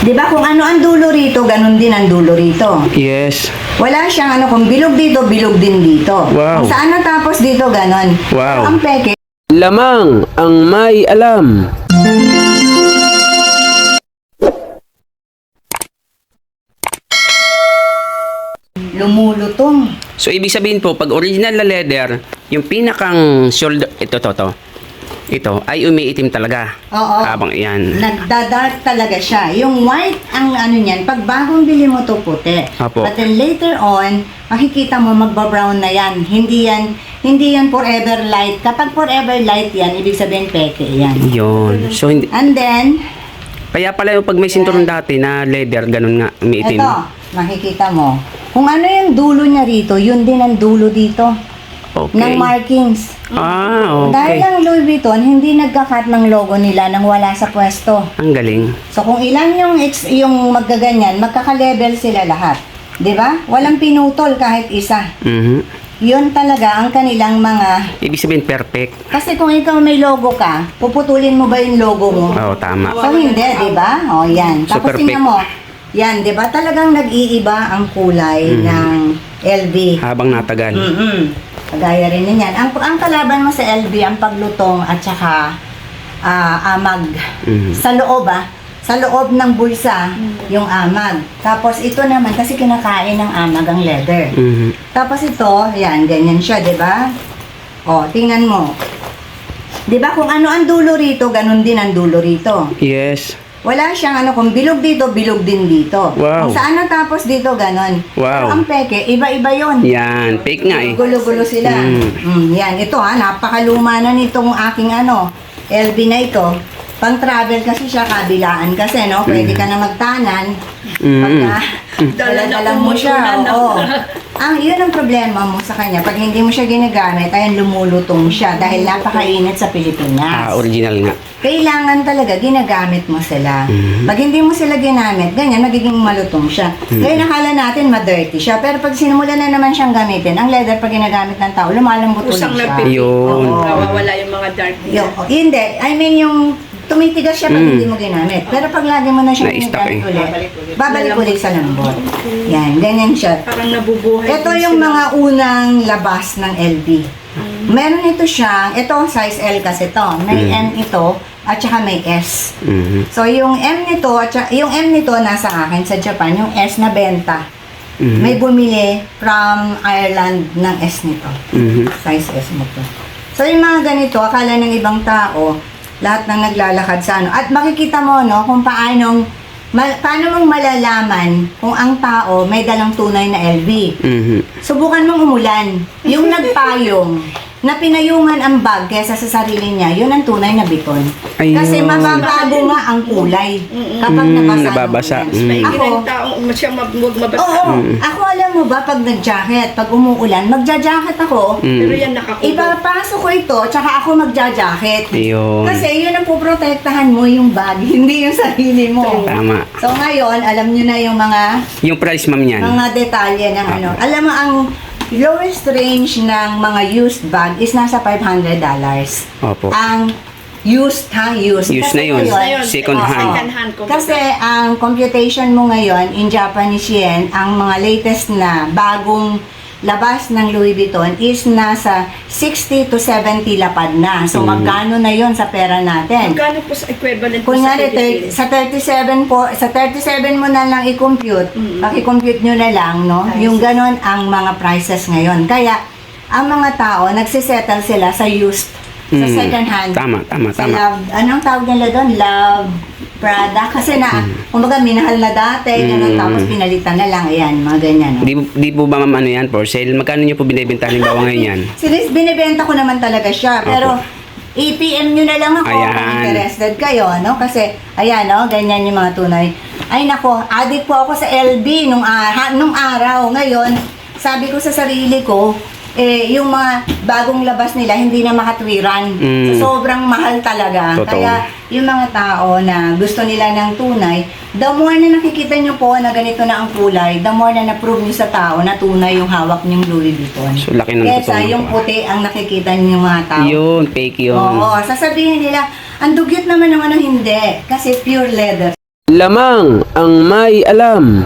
Di ba kung ano ang dulo rito, ganun din ang dulo rito. Yes. Wala siyang ano, kung bilog dito, bilog din dito. Wow. Kung saan natapos dito, ganun. Wow. Pero ang peke, Lamang ang may alam. lumulutong. So, ibig sabihin po, pag original na leather, yung pinakang shoulder, ito, ay umiitim talaga. Oo. Habang yan. Nagda-dark talaga siya. Yung white, ang ano niyan, pag bagong bili mo to puti. Apo. But then later on, makikita mo magba-brown na yan. Hindi yan forever light. Kapag forever light yan, ibig sabihin peke yan. Yun. So, hindi, And then, kaya pala yung pag may sinturon dati na leather, ganun nga, umiitim. ito, makikita mo. Kung ano yung dulo niya rito, yun din ang dulo dito. Okay. Ng markings. Ah, Dahil okay. ang Louis Vuitton, hindi nagkakat ng logo nila nang wala sa pwesto. Ang galing. So kung ilan yung maggaganyan, magkaka-level sila lahat. 'Di ba? Walang pinutol kahit isa. Mhm. 'Yun talaga ang kanilang mga. Ibig sabihin, perfect. Kasi kung ikaw may logo ka, puputulin mo ba yung logo mo? Oo, tama. So hindi, 'di ba? Oh, 'yan. So, Tapos perfect. tingnan mo. 'Yan, 'di ba? Talagang nag-iiba ang kulay ng LV. Habang natagal. Kagaya rin niyan. Ang kalaban mo sa LV, ang paglutong at saka amag. Sa loob sa loob ng bulsa, yung amag. Tapos ito naman, kasi kinakain ng amag ang leather. Mhm. Tapos ito, yan, ganyan siya, di ba? O, tingnan mo. Di ba kung ano ang dulo rito, ganun din ang dulo rito. Yes. Wala siyang ano, kung bilog dito, bilog din dito. Wow. Kung saan natapos dito, ganun. Wow. Pero ang peke, iba-iba yon. Yan. Fake nga eh. Gulo-gulo sila. Yan, ito napakaluma na nitong aking LV na ito. Pang travel kasi siya, kabilaan kasi, no? Pwede ka na magtanan. Pagka dala-dala mo siya, oo. Yun ang problema mo sa kanya. Pag hindi mo siya ginagamit, ayun, lumulutong siya dahil napakainit sa Pilipinas. Original nga. Kailangan talaga ginagamit mo sila. Pag hindi mo sila ginamit, ganyan, magiging malutong siya. Ngayon, nakala natin ma-dirty siya. Pero pag sinimula na naman siyang gamitin, ang leather pag ginagamit ng tao, lumalambot ulit Usang siya. nagpipig. Yun. Oo. Nawawala yung mga dark. Hindi. I mean, yung tumitigas siya pag hindi mo ginamit. Pero pag lagi mo na siya Na-stock ginagamit eh. ulit, babalik ulit sa lambot. Yan, ganyan siya. Parang nabubuhay. Ito din yung sila. mga unang labas ng LV. Meron ito siyang, ito size L kasi to. May M ito, at saka may S. Mhm. So, yung M nito, yung M nito nasa akin sa Japan, yung S na benta. May bumili from Ireland ng S nito. Size S mo to. So, yung mga ganito, akala ng ibang tao, lahat ng naglalakad sa ano. At makikita mo, no, kung paano mong malalaman kung ang tao may dalang tunay na LV. Mhm. Subukan mong umulan. Yung nagpayong, na pinayungan ang bag kesa sa sarili niya, yun ang tunay na biton. Ayun. Kasi mababago nga ang kulay kapag nabasa. ng nababasa. ulan. May Ako, ilang taong siya huwag mabasa. oo, ako alam mo ba, pag nag-jacket, pag umuulan, magja-jacket ako, Pero yan nakakubog. ipapasok ko ito, tsaka ako magja-jacket. Ayun. Kasi yun ang puprotektahan mo yung bag, hindi yung sarili mo. Tama. So ngayon, alam nyo na yung Yung price, ma'am, yan. mga detalye ng ano. Alam mo, ang lowest range ng mga used bag is nasa $500. Opo. Ang used. Used Kasi na yun. ngayon, Second oo. hand. Second hand, kumbaga. Kasi ang computation mo ngayon in Japanese yen, ang mga latest na bagong labas ng Louis Vuitton is nasa 60 to 70 lapad na. So magkano na yon sa pera natin? Magkano po sa equivalent po Kunyari, sa Philippines? sa 37 po, sa 37 mo na lang i-compute, paki-compute nyo na lang, no? Yung ganon ang mga prices ngayon. Kaya, ang mga tao, nagsisettle sila sa used, sa second hand. Tama. Sa love, anong tawag nila doon? Love Prada. Kasi kumbaga, minahal na dati, ganon, tapos pinalitan na lang, ayan, mga ganyan. No? Di po ba, ma'am, ano yan? For sale? Magkano niyo po binibenta halimbawa ngayon yan? Sinis, binibenta ko naman talaga siya, pero i-PM nyo na lang ako Ayan. kung interested kayo, no? Kasi, ayan, no? Ganyan yung mga tunay. Ay, nako, addict po ako sa LB nung araw. Ngayon, sabi ko sa sarili ko, yung mga bagong labas nila, hindi na makatwiran. So, sobrang mahal talaga. Totoo. Kaya, yung mga tao na gusto nila ng tunay, the more na nakikita nyo po na ganito na ang kulay, the more na na-prove nyo sa tao na tunay yung hawak nyong Louis Vuitton. So, laki ng Kesa totoo. yung puti ang nakikita nyo mga tao. Yun, fake yun. Oo, sasabihin nila, ang dugyot naman ng ano, hindi. Kasi pure leather. lamang ang may alam.